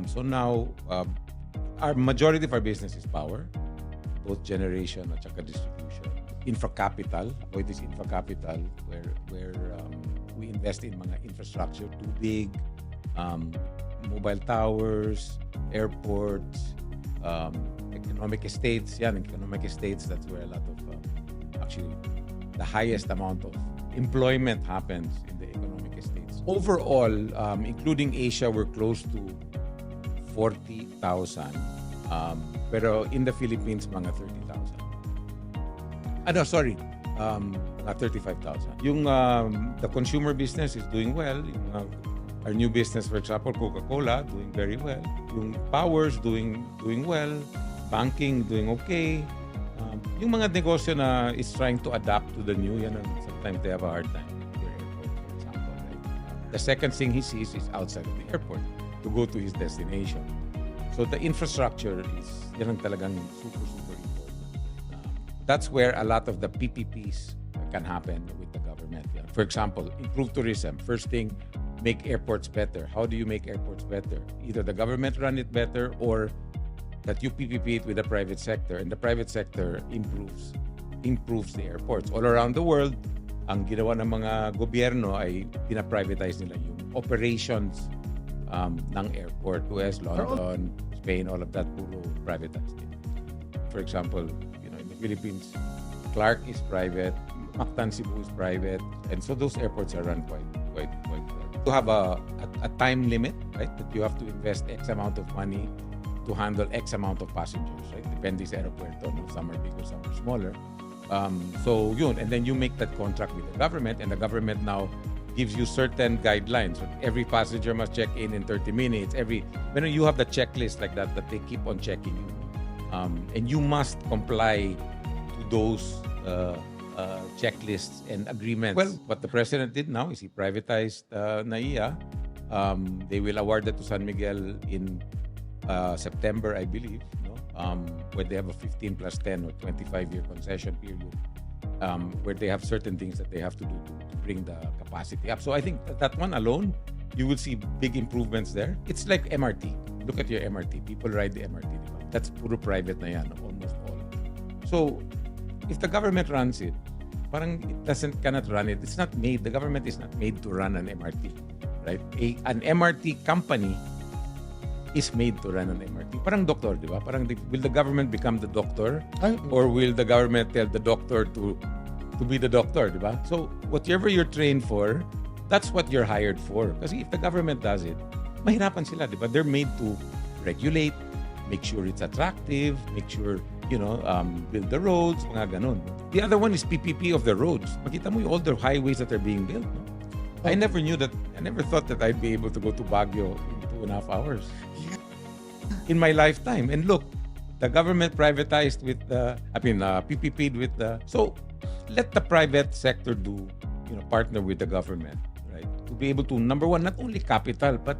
So now, our majority of our business is power, both generation at saka distribution. Infra capital, Aboitiz infra capital, where we invest in mga infrastructure, tubig, mobile towers, airports, economic estates. Economic estates, that's where a lot of, actually, the highest amount of employment happens in the economic estates. Overall, including Asia, we're close to 40,000. Pero in the Philippines, mga 30,000. Mga 35,000. Yung the consumer business is doing well. Our new business, for example, Coca-Cola, doing very well. Yung powers doing well. Banking doing okay. Yung mga negosyo na is trying to adapt to the new, sometimes they have a hard time. Your airport, for example, right? The second thing he sees is outside of the airport to go to his destination. So the infrastructure is yan ang talagang super important. That's where a lot of the PPPs can happen with the government. Yeah. For example, improve tourism. First thing, make airports better. How do you make airports better? Either the government run it better or that you PPP it with the private sector, and the private sector improves the airports. All around the world, ang ginawa ng mga gobyerno ay pina-privatize nila yung operations ng airport. US, London, Spain, all of that, puro privatized. For example, in the Philippines, Clark is private, Mactan, Cebu is private, and so those airports are run quite well. You have a time limit, right? That you have to invest X amount of money to handle X amount of passengers, right? Depende sa aeropuerto, no? Some are bigger, some are smaller. So yun, and then you make that contract with the government, and the government now gives you certain guidelines. So every passenger must check in 30 minutes. When you have the checklist like that they keep on checking you, and you must comply to those checklists and agreements. Well, what the president did now is he privatized NAIA. They will award that to San Miguel in September, I believe, where they have a 15 plus 10 or 25-year concession period, where they have certain things that they have to do to bring the capacity up. So I think that one alone, you will see big improvements there. It's like MRT. Look at your MRT. People ride the MRT. Diba? That's puro private na yan, almost all. So if the government runs it, parang it cannot run it. It's not made. The government is not made to run an MRT, right? An MRT company is made to run an MRT. Parang doctor, di ba? Parang will the government become the doctor? Or will the government tell the doctor to be the doctor, di ba? So whatever you're trained for, that's what you're hired for. Kasi if the government does it, mahirapan sila, di ba? They're made to regulate, make sure it's attractive, make sure, build the roads, mga ganun. The other one is PPP of the roads. Makita mo all the highways that are being built. No? I never thought that I'd be able to go to Baguio in 2.5 hours. In my lifetime. And look, the government privatized with PPP'd with so let the private sector partner with the government, right? To be able to, number one, not only capital, but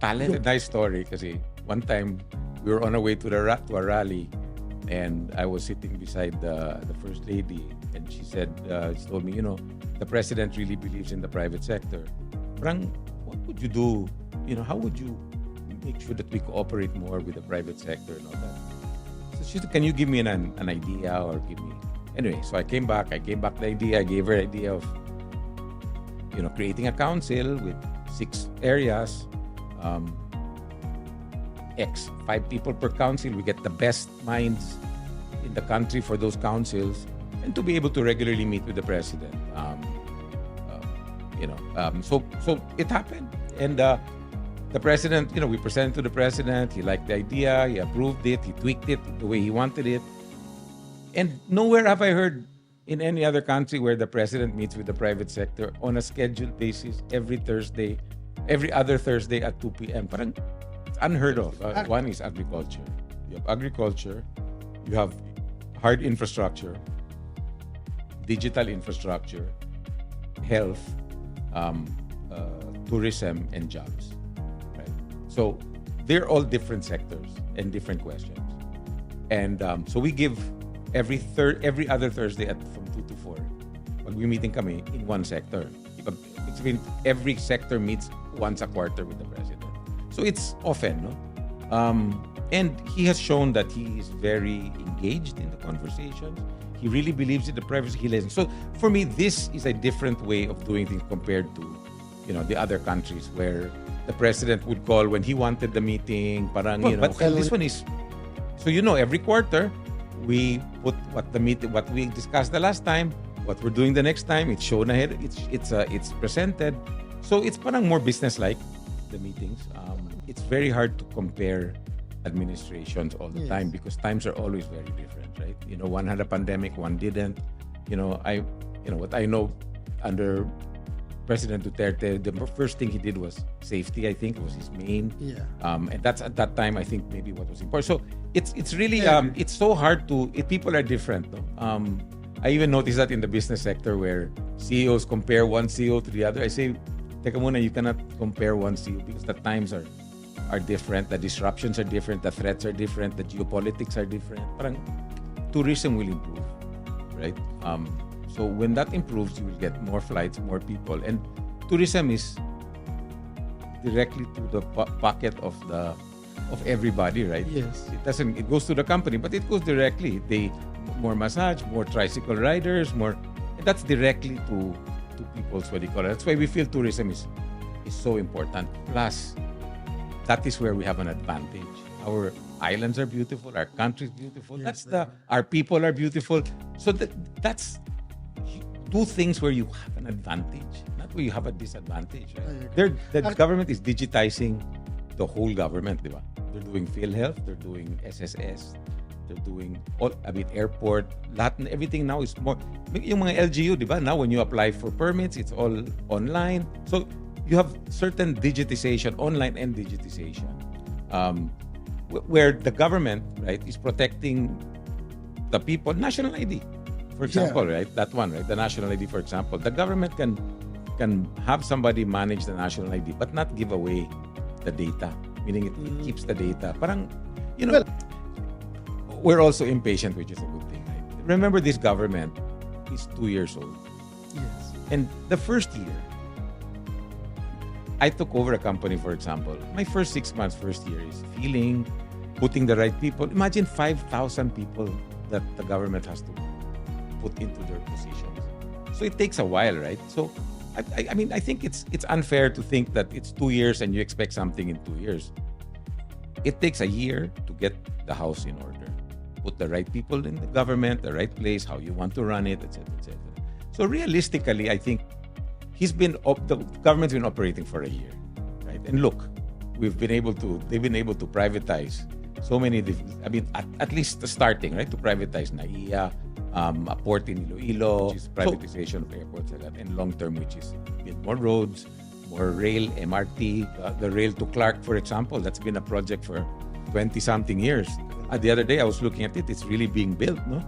talent. Nice story kasi one time we were on our way to a rally and I was sitting beside the First Lady and she told me, the president really believes in the private sector. Parang, what would you do? How would you make sure that we cooperate more with the private sector and all that? So she said, can you give me an idea or give me... Anyway, so I came back the idea. I gave her an idea of, creating a council with 6 areas, 5 people per council. We get the best minds in the country for those councils and to be able to regularly meet with the president. So it happened. And the president, we presented to the president. He liked the idea. He approved it. He tweaked it the way he wanted it. And nowhere have I heard in any other country where the president meets with the private sector on a scheduled basis every other Thursday at 2 p.m. Parang unheard of. One is agriculture. You have agriculture. You have hard infrastructure, digital infrastructure, health, tourism, and jobs. So they're all different sectors and different questions. And so we give every other Thursday from 2 to 4. Mag-meeting kami in one sector. Every sector meets once a quarter with the president. So it's often, no? And he has shown that he is very engaged in the conversations. He really believes in the privacy. He listens. So for me, this is a different way of doing things compared to, the other countries where the president would call when he wanted the meeting. Parang, but this one is, so every quarter we put what we discussed the last time, what we're doing the next time. It's shown ahead. It's presented. So it's parang more business-like, the meetings. It's very hard to compare administrations all the time because times are always very different, right? One had a pandemic, one didn't. What I know under President Duterte, the first thing he did was safety. I think was his main. And that's at that time I think maybe what was important. So it's really it's so hard to. People are different. No? I even noticed that in the business sector where CEOs compare one CEO to the other. I say, teka muna, you cannot compare one CEO because the times are different, the disruptions are different, the threats are different, the geopolitics are different. Parang tourism will improve, right? So when that improves, you will get more flights, more people, and tourism is directly to the pocket of everybody, right? Yes. It goes to the company, but it goes directly. More massage, more tricycle riders, more. And that's directly to people's what do you call it. That's why we feel tourism is so important. Plus, that is where we have an advantage. Our islands are beautiful. Our country is beautiful. Yes, Our people are beautiful. So that's two things where you have an advantage, not where you have a disadvantage. Right? The government is digitizing the whole government, di ba? They're doing PhilHealth. They're doing SSS. They're doing airport. Everything now is more. Yung mga LGU, di ba? Now when you apply for permits, it's all online. So you have certain digitization, online and digitization, where the government, right, is protecting the people. National ID, for example, right? That one, right? The national ID, for example. The government can have somebody manage the national ID, but not give away the data, meaning it keeps the data. Parang, we're also impatient, which is a good thing, right? Remember, this government is 2 years old. Yes. And the first year, I took over a company, for example. My first 6 months, first year is putting the right people. Imagine 5,000 people that the government has to put into their positions. So it takes a while, right? So, I think it's unfair to think that it's 2 years and you expect something in 2 years. It takes a year to get the house in order. Put the right people in the government, the right place, how you want to run it, etc., etc. So realistically, I think the government's been operating for a year, right? And look, they've been able to privatize so many, at least starting, right, to privatize NAIA, a port in Iloilo, which is privatization of airports like that, and long-term, which is build more roads, more rail, MRT, the rail to Clark, for example, that's been a project for 20-something years. The other day, I was looking at it, it's really being built, no?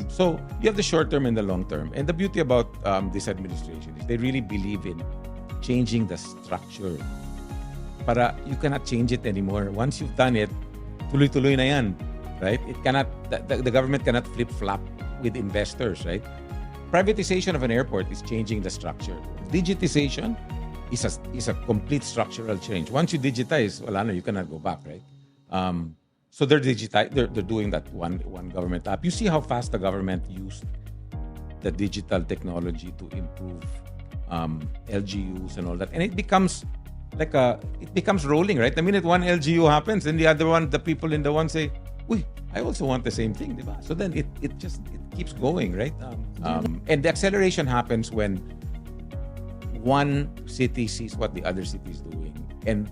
So you have the short term and the long term. And the beauty about this administration is they really believe in changing the structure. Para you cannot change it anymore. Once you've done it, tuloy-tuloy na yan, right? The government cannot flip-flop with investors, right? Privatization of an airport is changing the structure. Digitization is a complete structural change. Once you digitize, you cannot go back, right? So they're doing that one government app. You see how fast the government used the digital technology to improve LGUs and all that, and it becomes rolling, right? The minute one LGU happens, then the people in the one say, "Uy, I also want the same thing," diba? So then it keeps going, right? And the acceleration happens when one city sees what the other city is doing, and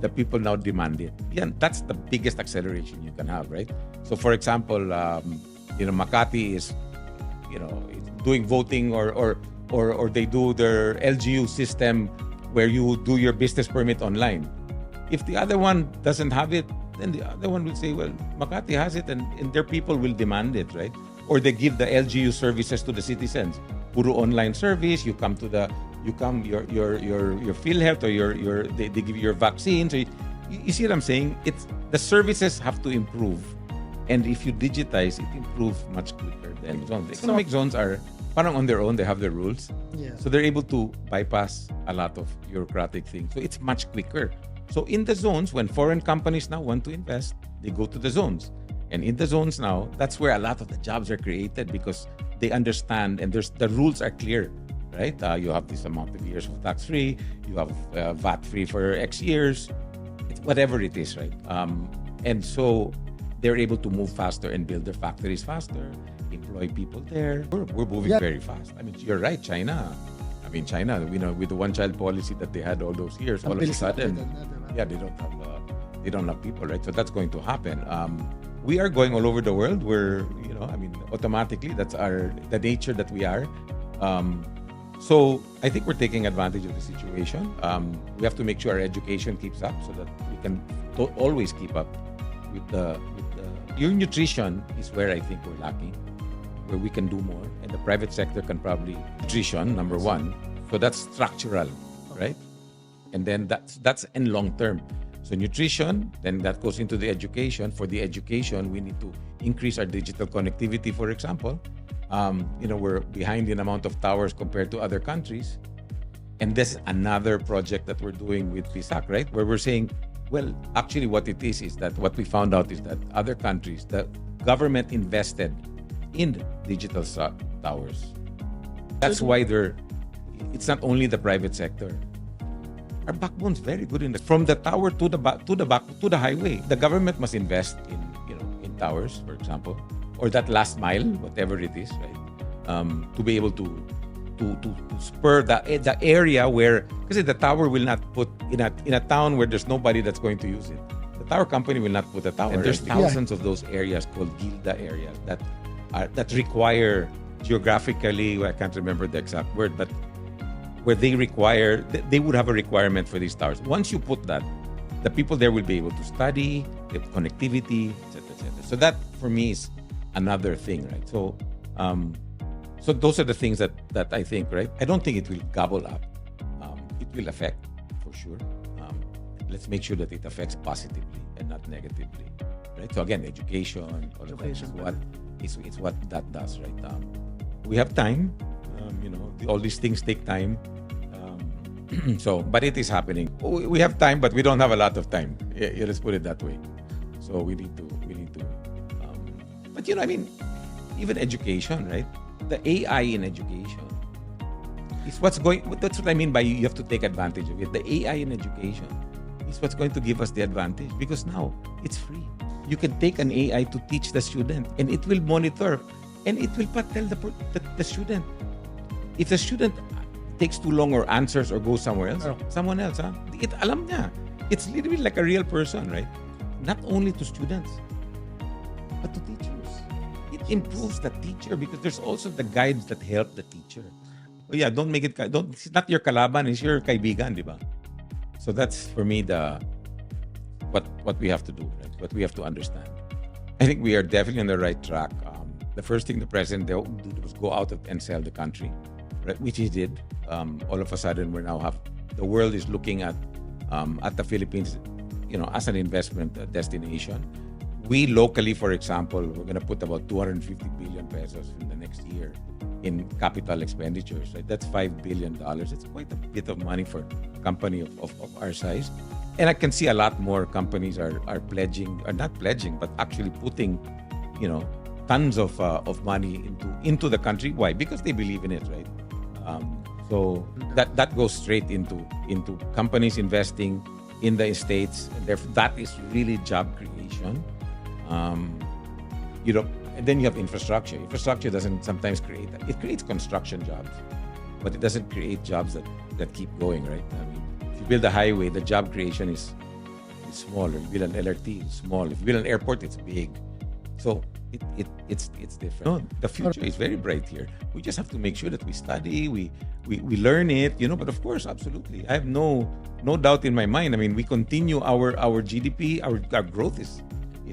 the people now demand it. Yeah, that's the biggest acceleration you can have, right? So, for example, Makati is, doing voting or they do their LGU system where you do your business permit online. If the other one doesn't have it, then the other one will say, well, Makati has it, and their people will demand it, right? Or they give the LGU services to the citizens. Puro online service. You come your PhilHealth or they give you your vaccine. So you see what I'm saying? The services have to improve, and if you digitize, it improves much quicker than zones. Economic zones are parang on their own. They have their rules, so they're able to bypass a lot of bureaucratic things. So it's much quicker. So in the zones, when foreign companies now want to invest, they go to the zones. And in the zones now, that's where a lot of the jobs are created because they understand and the rules are clear, right? You have this amount of years of tax-free, you have VAT-free for X years, whatever it is, right? And so they're able to move faster and build their factories faster, employ people there. We're moving very fast. I mean, you're right, China. I mean, China, with the one-child policy that they had all those years, all of a sudden, they don't have people, right? So that's going to happen. We are going all over the world. We're, automatically, that's the nature that we are. So I think we're taking advantage of the situation. We have to make sure our education keeps up so that we can always keep up with your nutrition is where I think we're lacking, where we can do more. And the private sector can probably nutrition, number one. So that's structural, right? And then that's in long term. So nutrition, then that goes into the education. For the education, we need to increase our digital connectivity, for example. We're behind in amount of towers compared to other countries. And this is another project that we're doing with PSAC, right? Where we're saying, well, actually what it is that what we found out is that other countries, the government invested in digital towers. That's why it's not only the private sector. Our backbone's very good from the tower to the highway. The government must invest in towers, for example, or that last mile, whatever it is, right? To be able to spur the area where, because the tower will not put in a town where there's nobody that's going to use it. The tower company will not put a tower. And there's thousands of those areas called Gilda areas that require geographically, I can't remember the exact word, but where they would have a requirement for these towers. Once you put that, the people there will be able to study, get connectivity, etc., etc. So that for me is another thing, right? So, so those are the things that I think, right? I don't think it will gobble up. It will affect for sure. Let's make sure that it affects positively and not negatively, right? So again, education is what that does, right? We have time. All these things take time. But it is happening. We have time, but we don't have a lot of time. Yeah, let's put it that way. So we need to. But even education, right? The AI in education is what's going. That's what I mean by you have to take advantage of it. The AI in education is what's going to give us the advantage because now it's free. You can take an AI to teach the student, and it will monitor, and it will tell the student if the student takes too long or answers or goes somewhere else, someone else, alam niya. It's literally like a real person, right? Not only to students, but to teachers. It improves the teacher because there's also the guides that help the teacher. Oh yeah, it's not your kalaban, it's your kaibigan, di ba? So that's for me what we have to do, right? What we have to understand. I think we are definitely on the right track. The first thing the president did was go out and sell the country, right? Which he did. All of a sudden, the world is looking at the Philippines, as an investment destination. We locally, for example, we're going to put about 250 billion pesos in the next year in capital expenditures. Right? That's $5 billion. It's quite a bit of money for a company of our size. And I can see a lot more companies are pledging, or not pledging, but actually putting, tons of money into the country. Why? Because they believe in it, right? So that goes straight into companies investing in the estates. And therefore, that is really job creation. And then you have infrastructure. Infrastructure doesn't sometimes create that. It creates construction jobs, but it doesn't create jobs that keep going, right? I mean, if you build a highway, the job creation is smaller. You build an LRT, it's small. If you build an airport, it's big. So it's different. No, the future is very bright here. We just have to make sure that we study, we learn it, But of course, absolutely, I have no doubt in my mind. I mean, we continue our GDP, our growth is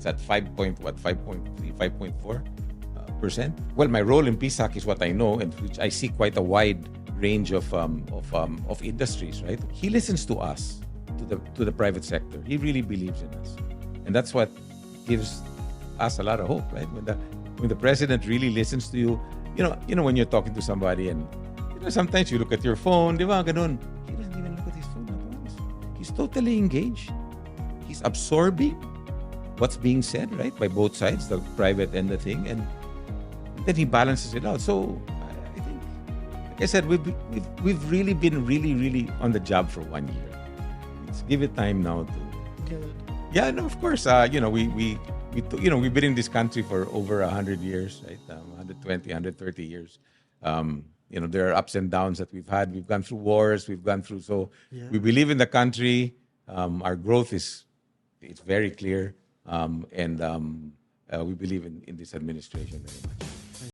at 5.3, 5.4%. Well, my role in PSAC is what I know, and which I see quite a wide range of industries. Right? He listens to us, to the private sector. He really believes in us, and that's what gives us a lot of hope. Right? When the president really listens to you, when you're talking to somebody, and sometimes you look at your phone, di ba? Ganun. He doesn't even look at his phone at once. He's totally engaged. He's absorbing what's being said, right, by both sides, the private and the thing, and then he balances it out. So I think, like I said, we've really been really on the job for 1 year. Let's give it time now to. Good. Yeah, no, of course. We've been in this country for over 100 years, right? 120, 130 years. There are ups and downs that we've had. We've gone through wars. We've gone through. So Yeah. we believe in the country. Our growth it's very clear, and we believe in this administration very much.